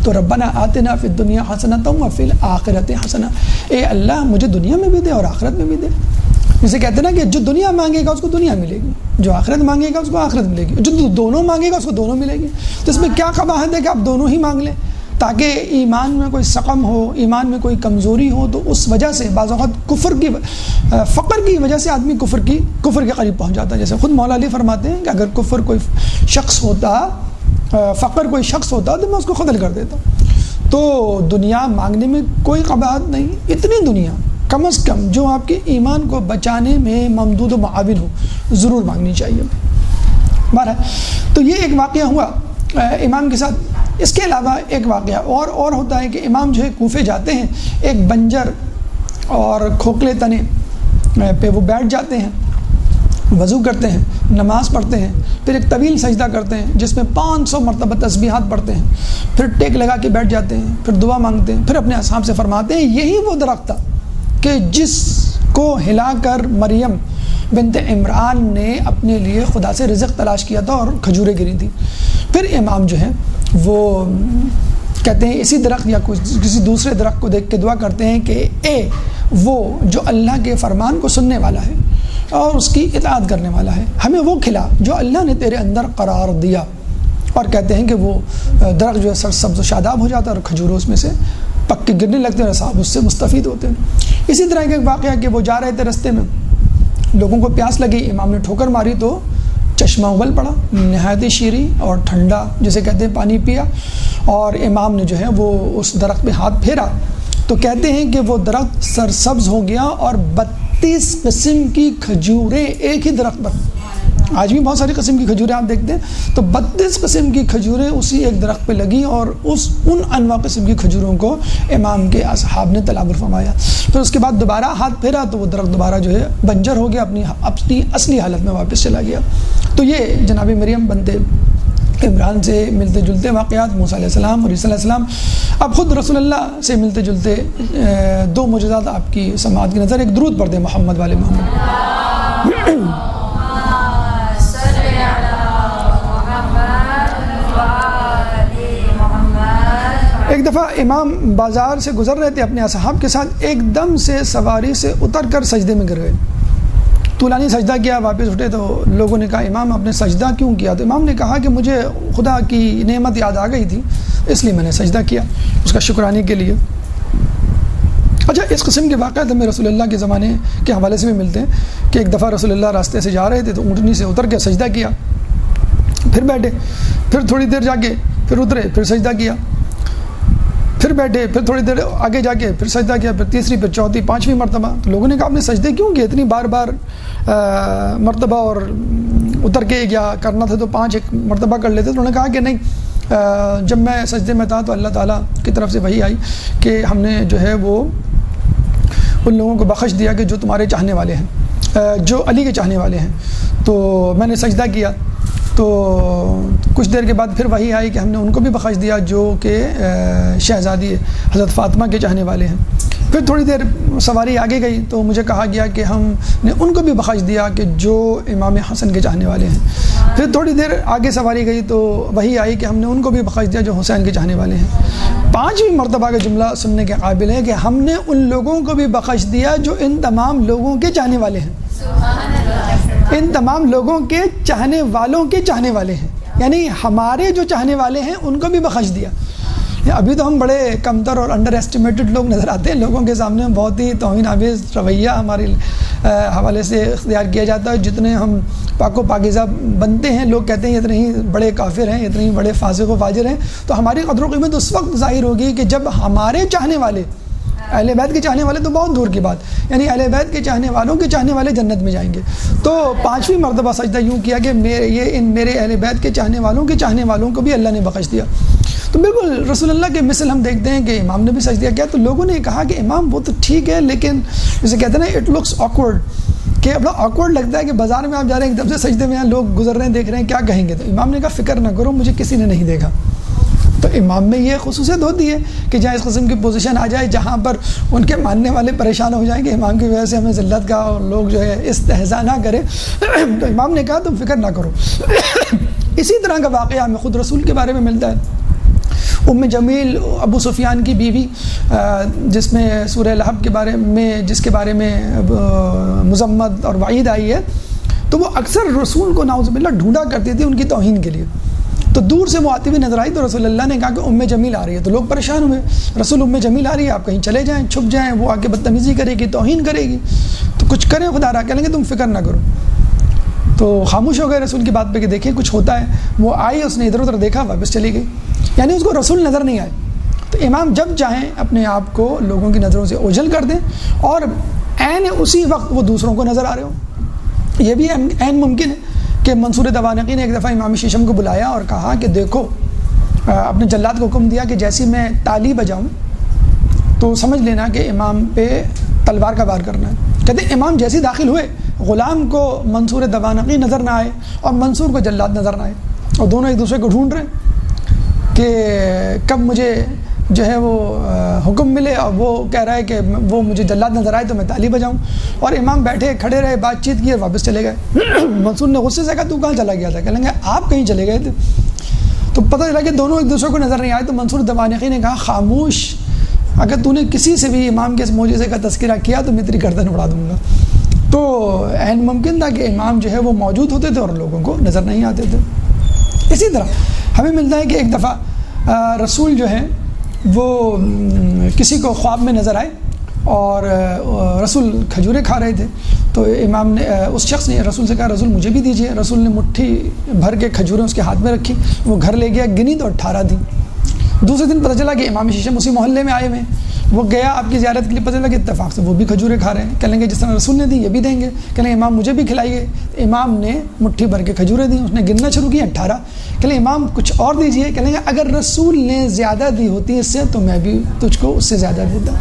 تو ربنا آتنا فی الدنیا حسنۃ وفی الآخرۃ حسنہ، اے اللہ مجھے دنیا میں بھی دے اور آخرت میں بھی دے. جسے کہتے ہیں نا کہ جو دنیا مانگے گا اس کو دنیا ملے گی، جو آخرت مانگے گا اس کو آخرت ملے گی، جو دونوں مانگے گا اس کو دونوں ملے گی. تو اس میں کیا قباحت ہے کہ آپ دونوں ہی مانگ لیں؟ تاکہ ایمان میں کوئی سقم ہو، ایمان میں کوئی کمزوری ہو، تو اس وجہ سے بعض اوقات فقر کی وجہ سے آدمی کفر کے قریب پہنچ جاتا ہے. جیسے خود مولا علی فرماتے ہیں کہ اگر کفر کوئی شخص ہوتا، فقر کوئی شخص ہوتا تو میں اس کو قتل کر دیتا. تو دنیا مانگنے میں کوئی قباحت نہیں، اتنی دنیا کم از کم جو آپ کے ایمان کو بچانے میں ممدود و معاون ہو ضرور مانگنی چاہیے. بہرحال تو یہ ایک واقعہ ہوا امام کے ساتھ. اس کے علاوہ ایک واقعہ اور ہوتا ہے کہ امام جو ہے کوفے جاتے ہیں، ایک بنجر اور کھوکھلے تنے پہ وہ بیٹھ جاتے ہیں، وضو کرتے ہیں، نماز پڑھتے ہیں، پھر ایک طویل سجدہ کرتے ہیں جس میں 500 مرتبہ تسبیحات پڑھتے ہیں، پھر ٹیک لگا کے بیٹھ جاتے ہیں، پھر دعا مانگتے ہیں، پھر اپنے اصحاب سے فرماتے ہیں یہی وہ درخت تھا کہ جس کو ہلا کر مریم بنت عمران نے اپنے لیے خدا سے رزق تلاش کیا تھا اور کھجوریں گری تھی. پھر امام جو ہے وہ کہتے ہیں اسی درخت یا کسی دوسرے درخت کو دیکھ کے دعا کرتے ہیں کہ اے وہ جو اللہ کے فرمان کو سننے والا ہے اور اس کی اطاعت کرنے والا ہے، ہمیں وہ کھلا جو اللہ نے تیرے اندر قرار دیا. اور کہتے ہیں کہ وہ درخت جو ہے سرسبز و شاداب ہو جاتا ہے اور کھجوروں اس میں سے پک کے گرنے لگتے ہیں اور صاحب اس سے مستفید ہوتے ہیں. اسی طرح کا ایک واقعہ کہ وہ جا رہے تھے رستے میں، لوگوں کو پیاس لگی، امام نے ٹھوکر ماری تو چشمہ اگل پڑا، نہایت شیریں اور ٹھنڈا جسے کہتے ہیں پانی پیا، اور امام نے جو ہے وہ اس درخت پہ ہاتھ پھیرا تو کہتے ہیں کہ وہ درخت سرسبز ہو گیا اور 32 قسم کی کھجوریں ایک ہی درخت پر. آج بھی بہت ساری قسم کی کھجوریں آپ دیکھتے ہیں، تو 32 قسم کی کھجوریں اسی ایک درخت پہ لگیں اور ان انواع قسم کی کھجوروں کو امام کے اصحاب نے تناول فرمایا. پھر اس کے بعد دوبارہ ہاتھ پھیرا تو وہ درخت دوبارہ جو ہے بنجر ہو گیا، اپنی اصلی حالت میں واپس چلا گیا. تو یہ جناب مریم بنتے عمران سے ملتے جلتے واقعات، موسیٰ علیہ السلام اور عیسیٰ علیہ السلام. اب خود رسول اللہ سے ملتے جلتے 2 معجزات آپ کی سماعت کی نظر. ایک درود پڑھ دیں محمد والے محمد. ایک دفعہ امام بازار سے گزر رہے تھے اپنے اصحاب کے ساتھ، ایک دم سے سواری سے اتر کر سجدے میں گر گئے. طولانی سجدہ کیا، واپس اٹھے تو لوگوں نے کہا امام آپ نے سجدہ کیوں کیا؟ تو امام نے کہا کہ مجھے خدا کی نعمت یاد آ گئی تھی اس لیے میں نے سجدہ کیا اس کا شکرانے کے لیے. اچھا، اس قسم کے واقعات ہمیں رسول اللہ کے زمانے کے حوالے سے بھی ملتے ہیں کہ ایک دفعہ رسول اللہ راستے سے جا رہے تھے تو اونٹنی سے اتر کے سجدہ کیا، پھر بیٹھے، پھر تھوڑی دیر جا کے پھر اترے، پھر سجدہ کیا، پھر بیٹھے، پھر تھوڑی دیر آگے جا کے پھر سجدہ کیا، پھر تیسری، پھر چوتھی، 5ویں مرتبہ. تو لوگوں نے کہا آپ نے سجدے کیوں کیے اتنی بار مرتبہ، اور اتر کے یا کرنا تھا تو 5 ایک مرتبہ کر لیتے. تو انہوں نے کہا کہ نہیں، جب میں سجدے میں تھا تو اللہ تعالیٰ کی طرف سے وحی آئی کہ ہم نے جو ہے وہ ان لوگوں کو بخش دیا کہ جو تمہارے چاہنے والے ہیں، جو علی کے چاہنے والے ہیں. تو میں نے سجدہ کیا تو کچھ دیر کے بعد پھر وہی آئی کہ ہم نے ان کو بھی بخش دیا جو کہ شہزادی حضرت فاطمہ کے چاہنے والے ہیں. پھر تھوڑی دیر سواری آگے گئی تو مجھے کہا گیا کہ ہم نے ان کو بھی بخش دیا کہ جو امام حسن کے چاہنے والے ہیں. پھر تھوڑی دیر آگے سواری گئی تو وہی آئی کہ ہم نے ان کو بھی بخش دیا جو حسین کے چاہنے والے ہیں. 5ویں مرتبہ کا جملہ سننے کے قابل ہے کہ ہم نے ان لوگوں کو بھی بخش دیا جو ان تمام لوگوں کے چاہنے والے ہیں. ان تمام لوگوں کے چاہنے والوں کے چاہنے والے ہیں، یعنی ہمارے جو چاہنے والے ہیں ان کو بھی بخش دیا. ابھی تو ہم بڑے کمتر اور انڈر ایسٹیمیٹڈ لوگ نظر آتے ہیں، لوگوں کے سامنے بہت ہی توہین آمیز رویہ ہمارے حوالے سے اختیار کیا جاتا ہے. جتنے ہم پاک و پاکیزہ بنتے ہیں لوگ کہتے ہیں اتنے ہی بڑے کافر ہیں، اتنے ہی بڑے فاسق و فاجر ہیں. تو ہماری قدر و قیمت اس وقت ظاہر ہوگی کہ جب ہمارے چاہنے والے، اہل بیت کے چاہنے والے تو بہت دور کی بات، یعنی اہل بیت کے چاہنے والوں کے چاہنے والے جنت میں جائیں گے. تو 5ویں مرتبہ سجدہ یوں کیا کہ میرے اہل بیت کے چاہنے والوں کے چاہنے والوں کو بھی اللہ نے بخش دیا. تو بالکل رسول اللہ کے مثل ہم دیکھتے ہیں کہ امام نے بھی سجدہ کیا. تو لوگوں نے کہا کہ امام وہ تو ٹھیک ہے، لیکن جسے کہتے ہیں نا اٹ لکس آکورڈ، کہ بڑا آکورڈ لگتا ہے کہ بازار میں آپ جا رہے ہیں ایک دم سے سجدے میں لوگ گزر رہے ہیں دیکھ رہے ہیں، کیا کہیں گے؟ تو امام نے کہا فکر نہ کرو، مجھے کسی نے نہیں دیکھا. تو امام میں یہ خصوصیت ہوتی ہے کہ جہاں اس قسم کی پوزیشن آ جائے جہاں پر ان کے ماننے والے پریشان ہو جائیں کہ امام کی وجہ سے ہمیں ذلت کا اور لوگ جو ہے استہزاء نہ کرے، تو امام نے کہا تم فکر نہ کرو. اسی طرح کا واقعہ ہمیں خود رسول کے بارے میں ملتا ہے. ام جمیل ابو سفیان کی بیوی، جس میں سورہ لہب کے بارے میں جس کے بارے میں مذمت اور وعید آئی ہے، تو وہ اکثر رسول کو نعوذ باللہ ڈھونڈا کرتی تھی ان کی توہین کے لیے. تو دور سے وہ آتی ہوئی نظر آئی تو رسول اللہ نے کہا کہ ام جمیل آ رہی ہے، تو لوگ پریشان ہوئے، رسول ام جمیل آ رہی ہے، آپ کہیں چلے جائیں، چھپ جائیں، وہ آ کے بدتمیزی کرے گی، توہین کرے گی، تو کچھ کریں خدا را، کہیں گے تم فکر نہ کرو۔ تو خاموش ہو گئے رسول کی بات پہ کہ دیکھیں کچھ ہوتا ہے۔ وہ آئی، اس نے ادھر ادھر دیکھا، واپس چلی گئی، یعنی اس کو رسول نظر نہیں آئے۔ تو امام جب چاہیں اپنے آپ کو لوگوں کی نظروں سے اوجھل کر دیں، اور عین اسی وقت وہ دوسروں کو نظر آ رہے ہوں۔ یہ بھی عین ممکن ہے کہ منصور دوانقی نے ایک دفعہ امام شیشم کو بلایا اور کہا کہ دیکھو، اپنے جلاد کو حکم دیا کہ جیسی میں تالی بجاؤں تو سمجھ لینا کہ امام پہ تلوار کا وار کرنا ہے۔ کہتے ہیں امام جیسے داخل ہوئے، غلام کو منصور دوانقی نظر نہ آئے اور منصور کو جلاد نظر نہ آئے، اور دونوں ایک دوسرے کو ڈھونڈ رہے ہیں کہ کب مجھے جو ہے وہ حکم ملے، اور وہ کہہ رہا ہے کہ وہ مجھے جلاد نظر آئے تو میں تالی بجاؤں، اور امام بیٹھے کھڑے رہے، بات چیت کی اور واپس چلے گئے۔ منصور نے غصے سے کہا تو کہاں چلا گیا تھا؟ کہیں گے آپ کہیں چلے گئے تھے۔ تو پتہ چلا کہ دونوں ایک دوسرے کو نظر نہیں آئے۔ تو منصور دوانقی نے کہا خاموش، اگر تو نے کسی سے بھی امام کے اس معجزے کا تذکرہ کیا تو میں تیری گردن اڑا دوں گا۔ تو عین ممکن تھا کہ امام جو ہے وہ موجود ہوتے تھے اور لوگوں کو نظر نہیں آتے تھے۔ اسی طرح ہمیں ملتا ہے کہ ایک دفعہ رسول جو ہے وہ کسی کو خواب میں نظر آئے، اور رسول کھجوریں کھا رہے تھے، تو امام نے اس شخص نے رسول سے کہا رسول مجھے بھی دیجیے۔ رسول نے مٹھی بھر کے کھجوریں اس کے ہاتھ میں رکھی، وہ گھر لے گیا، گنی تو 18 تھی۔ دوسرے دن پتہ چلا کہ امام شیشم اسی محلے میں آئے ہوئے ہیں، وہ گیا آپ کی زیارت کے لیے، پتہ چلا کہ اتفاق سے وہ بھی کھجوریں کھا رہے ہیں۔ کہیں گے جس طرح رسول نے دی یہ بھی دیں گے، کہیں امام مجھے بھی کھلائیے۔ امام نے مٹھی بھر کے کھجوریں دیں، اس نے گننا شروع کیا 18۔ کہیں امام کچھ اور دیجیے، کہیں گے اگر رسول نے زیادہ دی ہوتی اس سے تو میں بھی تجھ کو اس سے زیادہ دیتا۔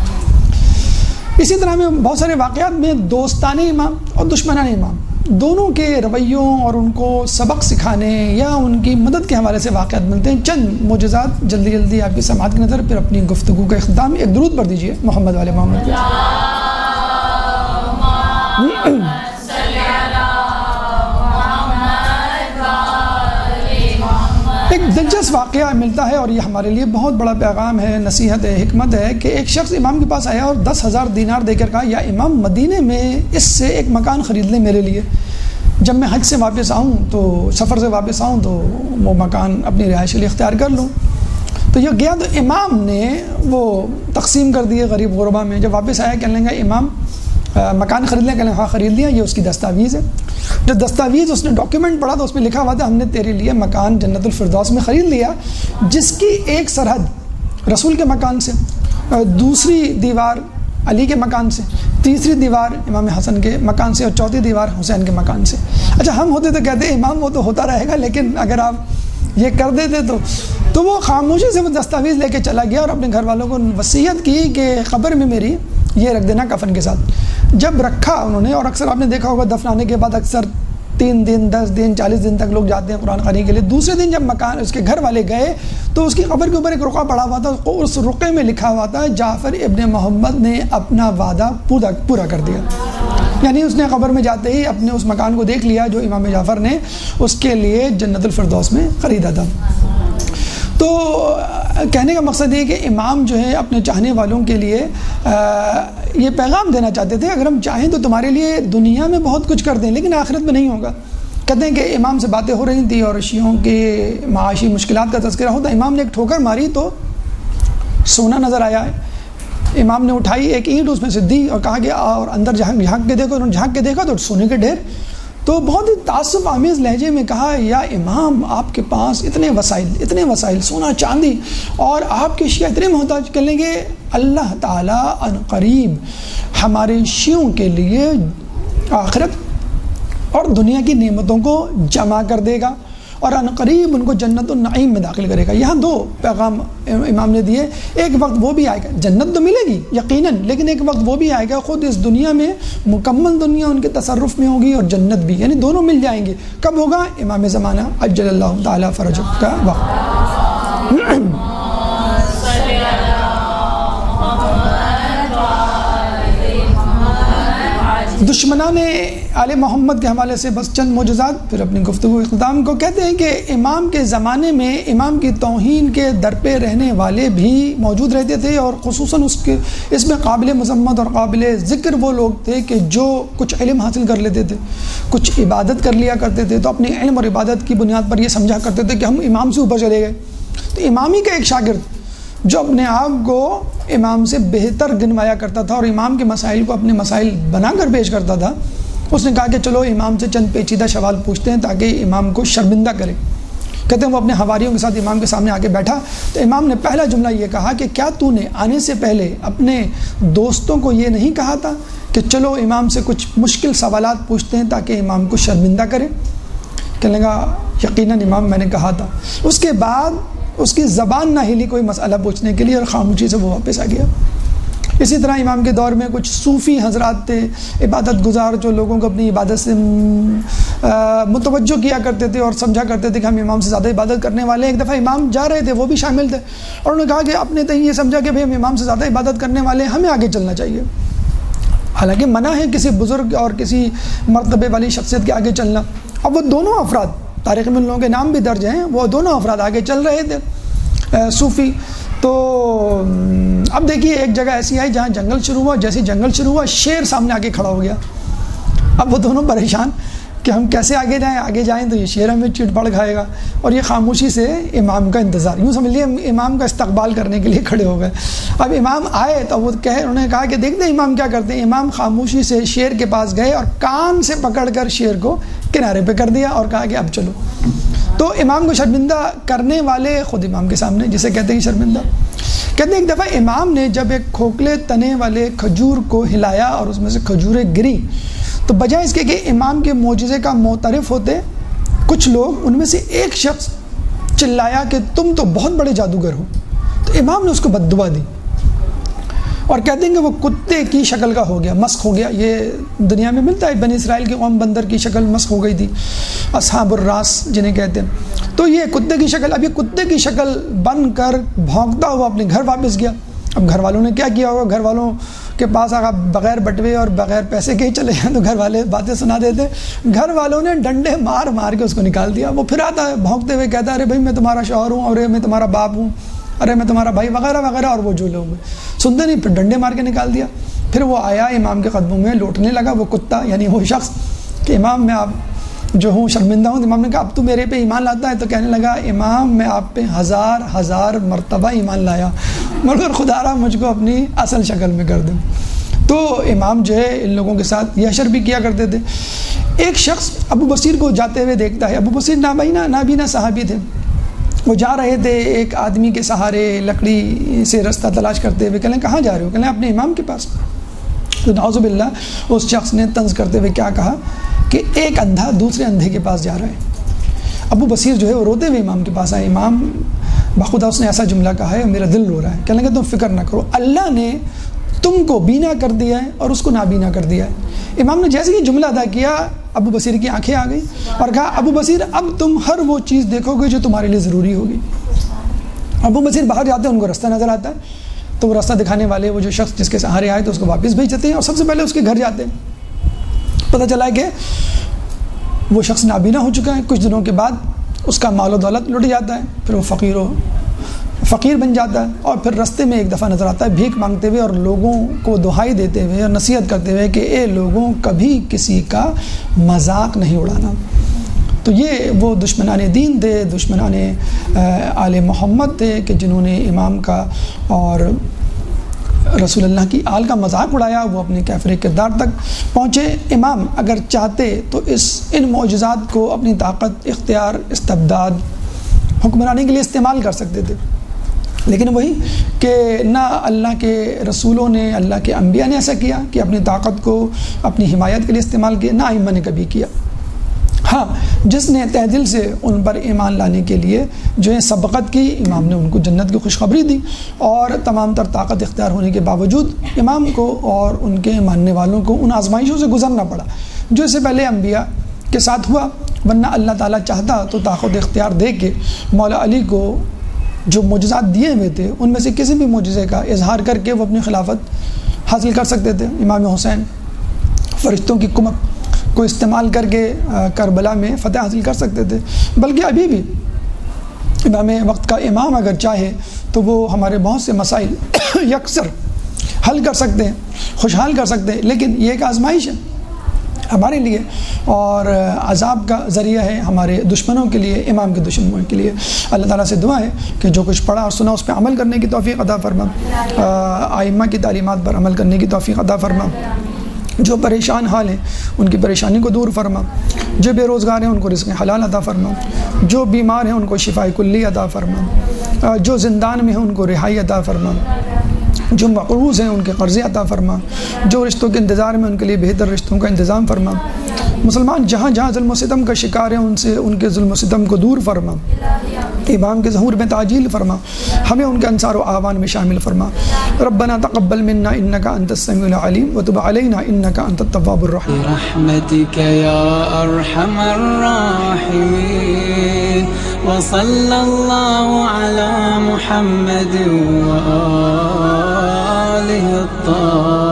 اسی طرح میں بہت سارے واقعات میں دوستانہ امام اور دشمنانہ امام دونوں کے رویوں اور ان کو سبق سکھانے یا ان کی مدد کے حوالے سے واقعات ملتے ہیں۔ چند معجزات جلدی جلدی آپ کی سماعت کی نظر، پھر اپنی گفتگو کا اختتام ایک درود پڑھ دیجیے محمد والے محمد۔ ایک دلچسپ واقعہ ملتا ہے اور یہ ہمارے لیے بہت بڑا پیغام ہے، نصیحت ہے، حکمت ہے، کہ ایک شخص امام کے پاس آیا اور 10,000 دینار دے کر کہا یا امام مدینے میں اس سے ایک مکان خرید لیں میرے لیے، جب میں حج سے واپس آؤں تو سفر سے واپس آؤں تو وہ مکان اپنی رہائش کے لیے اختیار کر لوں۔ تو یہ گیا تو امام نے وہ تقسیم کر دیے غریب غربا میں۔ جب واپس آیا کہنے لگا امام مکان خرید لیں؟ کہنے ہاں خرید لیا، یہ اس کی دستاویز ہے۔ جو دستاویز اس نے ڈاکیومنٹ پڑھا تو اس میں لکھا ہوا تھا ہم نے تیرے لیے مکان جنت الفردوس میں خرید لیا، جس کی ایک سرحد رسول کے مکان سے، دوسری دیوار علی کے مکان سے، تیسری دیوار امام حسن کے مکان سے، اور چوتھی دیوار حسین کے مکان سے۔ اچھا ہم ہوتے تو کہتے امام وہ تو ہوتا رہے گا، لیکن اگر آپ یہ کر دیتے تو وہ خاموشی سے وہ دستاویز لے کے چلا گیا اور اپنے گھر والوں کو وصیت کی کہ قبر میں میری یہ رکھ دینا کفن کے ساتھ۔ جب رکھا انہوں نے، اور اکثر آپ نے دیکھا ہوگا دفنانے کے بعد اکثر 3 دن 10 دن 40 دن تک لوگ جاتے ہیں قرآن خوانی کے لیے، دوسرے دن جب مکان اس کے گھر والے گئے تو اس کی قبر کے اوپر ایک رقعہ پڑا ہوا تھا، اس رقعے میں لکھا ہوا تھا جعفر ابن محمد نے اپنا وعدہ پورا کر دیا۔ یعنی اس نے قبر میں جاتے ہی اپنے اس مکان کو دیکھ لیا جو امام جعفر نے اس کے لیے جنت الفردوس میں خریدا تھا۔ تو کہنے کا مقصد یہ کہ امام جو ہے اپنے چاہنے والوں کے لیے یہ پیغام دینا چاہتے تھے اگر ہم چاہیں تو تمہارے لیے دنیا میں بہت کچھ کر دیں لیکن آخرت میں نہیں ہوگا۔ کہتے ہیں کہ امام سے باتیں ہو رہی تھیں اور شیعوں کے معاشی مشکلات کا تذکرہ ہوتا، امام نے ایک ٹھوکر ماری تو سونا نظر آیا ہے۔ امام نے اٹھائی ایک اینٹ اس میں سے دی اور کہا کہ اور اندر جھانک کے دیکھو، انہوں نے جھانک کے دیکھا تو سونے کے ڈھیر۔ تو بہت ہی تعصب آمیز لہجے میں کہا یا امام آپ کے پاس اتنے وسائل سونا چاندی اور آپ کے شیعہ اتنے محتاج، کہنے لگے اللہ تعالیٰ ان قریب ہمارے شیعوں کے لیے آخرت اور دنیا کی نعمتوں کو جمع کر دے گا اور ان قریب ان کو جنت النعیم میں داخل کرے گا۔ یہاں 2 پیغام امام نے دیے، ایک وقت وہ بھی آئے گا، جنت تو ملے گی یقیناً، لیکن ایک وقت وہ بھی آئے گا خود اس دنیا میں مکمل دنیا ان کے تصرف میں ہوگی اور جنت بھی، یعنی دونوں مل جائیں گے۔ کب ہوگا؟ امام زمانہ عجل اللہ تعالیٰ فرجہ کا وقت۔ دشمنان آل محمد کے حوالے سے بس چند معجزات، پھر اپنی گفتگو اختتام کو کہتے ہیں کہ امام کے زمانے میں امام کی توہین کے در پہ رہنے والے بھی موجود رہتے تھے، اور خصوصاً اس میں قابل مذمت اور قابل ذکر وہ لوگ تھے کہ جو کچھ علم حاصل کر لیتے تھے، کچھ عبادت کر لیا کرتے تھے، تو اپنے علم اور عبادت کی بنیاد پر یہ سمجھا کرتے تھے کہ ہم امام سے اوپر چلے گئے۔ تو امام ہی کا ایک شاگرد جو اپنے آپ کو امام سے بہتر گنوایا کرتا تھا اور امام کے مسائل کو اپنے مسائل بنا کر پیش کرتا تھا، اس نے کہا کہ چلو امام سے چند پیچیدہ سوال پوچھتے ہیں تاکہ امام کو شرمندہ کرے۔ کہتے ہیں وہ اپنے حواریوں کے ساتھ امام کے سامنے آ کے بیٹھا، تو امام نے پہلا جملہ یہ کہا کہ کیا تو نے آنے سے پہلے اپنے دوستوں کو یہ نہیں کہا تھا کہ چلو امام سے کچھ مشکل سوالات پوچھتے ہیں تاکہ امام کو شرمندہ کرے؟ کہنے لگا یقیناً امام میں نے کہا تھا۔ اس کے بعد اس کی زبان نہ ہلی کوئی مسئلہ پوچھنے کے لیے، اور خاموشی سے وہ واپس آ گیا۔ اسی طرح امام کے دور میں کچھ صوفی حضرات تھے، عبادت گزار، جو لوگوں کو اپنی عبادت سے متوجہ کیا کرتے تھے اور سمجھا کرتے تھے کہ ہم امام سے زیادہ عبادت کرنے والے ہیں۔ ایک دفعہ امام جا رہے تھے، وہ بھی شامل تھے، اور انہوں نے کہا کہ اپنے تئیں یہ سمجھا کہ بھئی ہم امام سے زیادہ عبادت کرنے والے ہیں، ہمیں آگے چلنا چاہیے۔ حالانکہ منع ہے کسی بزرگ اور کسی مرتبے والی شخصیت کے آگے چلنا۔ اب وہ دونوں افراد، تاریخ میں ان لوگوں کے نام بھی درج ہیں، وہ دونوں افراد آگے چل رہے تھے صوفی۔ تو اب دیکھیے ایک جگہ ایسی آئی جہاں جنگل شروع ہوا، جیسے جنگل شروع ہوا شیر سامنے آگے کھڑا ہو گیا۔ اب وہ دونوں پریشان کہ ہم کیسے آگے جائیں تو یہ شیر ہمیں چیٹ پڑ کھائے گا، اور یہ خاموشی سے امام کا انتظار، یوں سمجھ لیے امام کا استقبال کرنے کے لیے کھڑے ہو گئے۔ اب امام آئے تو وہ انہوں نے کہا کہ دیکھتے ہیں امام کیا کرتے ہیں۔ امام خاموشی سے شیر کے پاس گئے اور کان سے پکڑ کر شیر کو کنارے پہ کر دیا اور کہا کہ اب چلو۔ تو امام کو شرمندہ کرنے والے خود امام کے سامنے، جسے کہتے ہیں شرمندہ۔ کہتے ہیں ایک دفعہ امام نے جب ایک کھوکھلے تنے والے کھجور کو ہلایا اور اس میں سے کھجوریں گری، تو بجائے اس کے کہ امام کے معجزے کا معترف ہوتے، کچھ لوگ ان میں سے ایک شخص چلایا کہ تم تو بہت بڑے جادوگر ہو۔ تو امام نے اس کو بد دعا دی اور کہتے ہیں کہ وہ کتے کی شکل کا ہو گیا، مسخ ہو گیا۔ یہ دنیا میں ملتا ہے، بنی اسرائیل کی قوم بندر کی شکل مسخ ہو گئی تھی، اصحاب الراس جنہیں کہتے ہیں۔ تو یہ کتے کی شکل، اب یہ کتے کی شکل بن کر بھونکتا ہوا اپنے گھر واپس گیا۔ اب گھر والوں نے کیا کیا ہوگا؟ گھر والوں کے پاس اگر بغیر بٹوے اور بغیر پیسے کے ہی چلے جائیں تو گھر والے باتیں سنا دیتے۔ گھر والوں نے ڈنڈے مار مار کے اس کو نکال دیا۔ وہ پھر آتا ہے بھونکتے ہوئے کہتا ہے ارے بھائی میں تمہارا شوہر ہوں، ارے میں تمہارا باپ ہوں، ارے میں تمہارا بھائی، وغیرہ وغیرہ، اور وہ جو لوگ سنتے نہیں، پھر ڈنڈے مار کے نکال دیا۔ پھر وہ آیا امام کے قدموں میں لوٹنے لگا، وہ کتا یعنی وہ شخص، کہ امام میں آپ جو ہوں شرمندہ ہوں۔ امام نے کہا اب تو میرے پہ ایمان لاتا ہے؟ تو کہنے لگا امام میں آپ پہ ہزار مرتبہ ایمان لایا، مگر خدا را مجھ کو اپنی اصل شکل میں کر دیں۔ تو امام جو ہے ان لوگوں کے ساتھ یہ حشر بھی کیا کرتے تھے۔ ایک شخص ابو بصیر کو جاتے ہوئے دیکھتا ہے۔ ابو بصیر نابینا صحابی تھے، وہ جا رہے تھے ایک آدمی کے سہارے لکڑی سے رستہ تلاش کرتے ہوئے۔ کہنے کہاں جا رہے ہو؟ کہنے اپنے امام کے پاس۔ تو نعوذ باللہ اس شخص نے طنز کرتے ہوئے کیا کہا کہ ایک اندھا دوسرے اندھے کے پاس جا رہا ہے۔ ابو بصیر جو ہے وہ روتے ہوئے امام کے پاس آئے۔ امام بخدا اس نے ایسا جملہ کہا ہے میرا دل رو رہا ہے۔ کہنے لگا تم فکر نہ کرو، اللہ نے تم کو بینا کر دیا ہے اور اس کو نابینا کر دیا ہے۔ امام نے جیسے یہ جملہ ادا کیا ابو بصیر کی آنکھیں آ گئی اور کہا ابو بصیر اب تم ہر وہ چیز دیکھو گے جو تمہارے لیے ضروری ہوگی۔ ابو بصیر باہر جاتے ہیں، ان کو رستہ نظر آتا ہے، تو وہ رستہ دکھانے والے وہ جو شخص جس کے سہارے آئے تو اس کو واپس بھیج دیتے ہیں اور سب سے پہلے اس کے گھر جاتے ہیں۔ پتہ چلا کہ وہ شخص نابینا ہو چکا ہے۔ کچھ دنوں کے بعد اس کا مال و دولت لٹ جاتا ہے، پھر وہ فقیر بن جاتا ہے، اور پھر رستے میں ایک دفعہ نظر آتا ہے بھیک مانگتے ہوئے اور لوگوں کو دہائی دیتے ہوئے اور نصیحت کرتے ہوئے کہ اے لوگوں کبھی کسی کا مذاق نہیں اڑانا۔ تو یہ وہ دشمنان دین تھے، دشمنان آل محمد تھے کہ جنہوں نے امام کا اور رسول اللہ کی آل کا مذاق اڑایا۔ وہ اپنے کافر کردار تک پہنچے۔ امام اگر چاہتے تو ان معجزات کو اپنی طاقت، اختیار، استبداد، حکمرانی کے لیے استعمال کر سکتے تھے، لیکن وہی کہ نہ اللہ کے رسولوں نے، اللہ کے انبیاء نے ایسا کیا کہ اپنی طاقت کو اپنی حمایت کے لیے استعمال کیا، نہ ائمہ نے کبھی کیا۔ ہاں جس نے تہ دل سے ان پر ایمان لانے کے لیے جو ہے سبقت کی، امام نے ان کو جنت کی خوشخبری دی، اور تمام تر طاقت اختیار ہونے کے باوجود امام کو اور ان کے ماننے والوں کو ان آزمائشوں سے گزرنا پڑا جو اس سے پہلے انبیاء کے ساتھ ہوا۔ ورنہ اللہ تعالیٰ چاہتا تو طاقت اختیار دے کے مولا علی کو جو معجزات دیے ہوئے تھے ان میں سے کسی بھی معجزے کا اظہار کر کے وہ اپنی خلافت حاصل کر سکتے تھے۔ امام حسین فرشتوں کی کمک کو استعمال کر کے کربلا میں فتح حاصل کر سکتے تھے، بلکہ ابھی بھی امام وقت کا امام اگر چاہے تو وہ ہمارے بہت سے مسائل یکسر حل کر سکتے ہیں، خوشحال کر سکتے ہیں، لیکن یہ ایک آزمائش ہے ہمارے لیے اور عذاب کا ذریعہ ہے ہمارے دشمنوں کے لیے، امام کے دشمنوں کے لیے۔ اللہ تعالیٰ سے دعا ہے کہ جو کچھ پڑھا اور سنا اس پہ عمل کرنے کی توفیق عطا فرما، ائمہ کی تعلیمات پر عمل کرنے کی توفیق عطا فرما، جو پریشان حال ہیں ان کی پریشانی کو دور فرما، جو بے روزگار ہیں ان کو رزق حلال عطا فرما، جو بیمار ہیں ان کو شفاء کلی عطا فرما، جو زندان میں ہیں ان کو رہائی عطا فرما، جو مقروض ہیں ان کے قرضے عطا فرما، جو رشتوں کے انتظار میں ان کے لیے بہتر رشتوں کا انتظام فرما، مسلمان جہاں جہاں ظلم و ستم کا شکار ہیں ان کے ظلم و ستم کو دور فرما، امام کے ظہور میں تعجیل فرما، ہمیں ان کے انصار و اعوان میں شامل فرما۔ ربنا تقبل منا انک انت السمیع العلیم وتب علینا انک انت التواب الرحیم۔ برحمتک یا ارحم الراحمین وصلی اللہ علی محمد وآلہ الطاہرین۔